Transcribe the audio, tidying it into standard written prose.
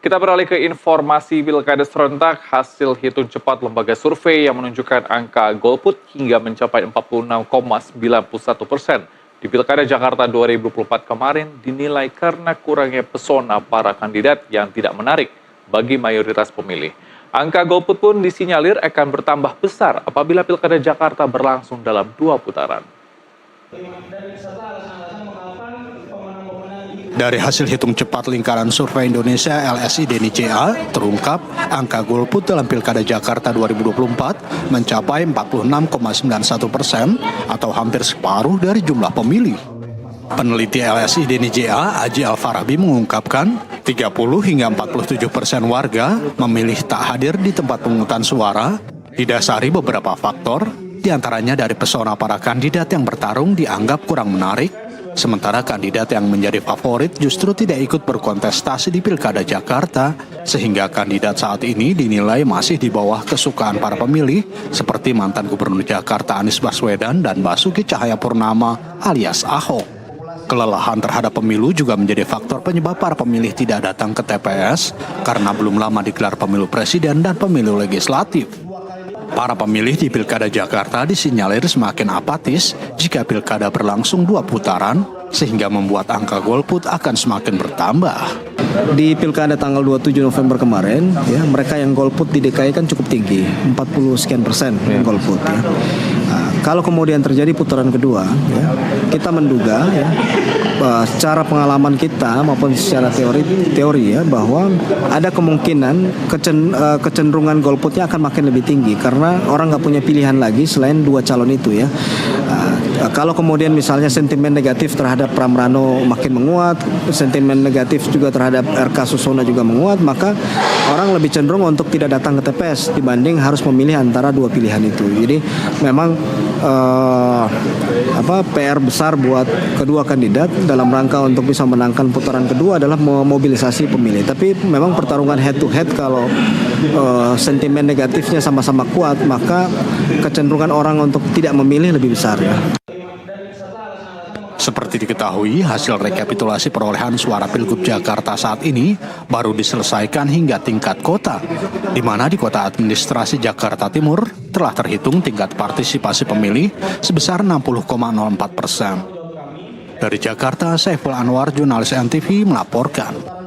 Kita beralih ke informasi pilkada serentak. Hasil hitung cepat lembaga survei yang menunjukkan angka golput hingga mencapai 46,91%. Di pilkada Jakarta 2024 kemarin dinilai karena kurangnya pesona para kandidat yang tidak menarik bagi mayoritas pemilih. Angka golput pun disinyalir akan bertambah besar apabila pilkada Jakarta berlangsung dalam 2 putaran. Dari hasil hitung cepat Lingkaran Survei Indonesia LSI DNICA, terungkap angka golput dalam Pilkada Jakarta 2024 mencapai 46,91% atau hampir separuh dari jumlah pemilih. Peneliti LSI DNICA, Aji Alfarabi mengungkapkan 30 hingga 47% warga memilih tak hadir di tempat pemungutan suara didasari beberapa faktor, diantaranya dari pesona para kandidat yang bertarung dianggap kurang menarik, sementara kandidat yang menjadi favorit justru tidak ikut berkontestasi di Pilkada Jakarta, sehingga kandidat saat ini dinilai masih di bawah kesukaan para pemilih, seperti mantan Gubernur Jakarta Anies Baswedan dan Basuki Cahayapurnama alias Ahok. Kelelahan terhadap pemilu juga menjadi faktor penyebab para pemilih tidak datang ke TPS karena belum lama digelar pemilu presiden dan pemilu legislatif. Para pemilih di Pilkada Jakarta disinyalir semakin apatis jika pilkada berlangsung 2 putaran, sehingga membuat angka golput akan semakin bertambah. Di pilkada tanggal 27 November kemarin, ya, mereka yang golput di DKI kan cukup tinggi, 40 sekian persen golput. Ya. Nah, kalau kemudian terjadi putaran kedua, ya, kita menduga, ya, secara pengalaman kita maupun secara teori ya, bahwa ada kemungkinan kecenderungan golputnya akan makin lebih tinggi karena orang nggak punya pilihan lagi selain 2 calon itu ya. Kalau kemudian misalnya sentimen negatif terhadap Pramrano makin menguat, sentimen negatif juga terhadap RK Susona juga menguat, maka orang lebih cenderung untuk tidak datang ke TPS dibanding harus memilih antara 2 pilihan itu. Jadi memang PR besar buat kedua kandidat dalam rangka untuk bisa menangkan putaran kedua adalah memobilisasi pemilih. Tapi memang pertarungan head to head kalau sentimen negatifnya sama-sama kuat, maka kecenderungan orang untuk tidak memilih lebih besar ya. Seperti diketahui, hasil rekapitulasi perolehan suara Pilgub Jakarta saat ini baru diselesaikan hingga tingkat kota, di mana di kota administrasi Jakarta Timur telah terhitung tingkat partisipasi pemilih sebesar 60,04%. Dari Jakarta, Saiful Anwar, jurnalis NTV melaporkan.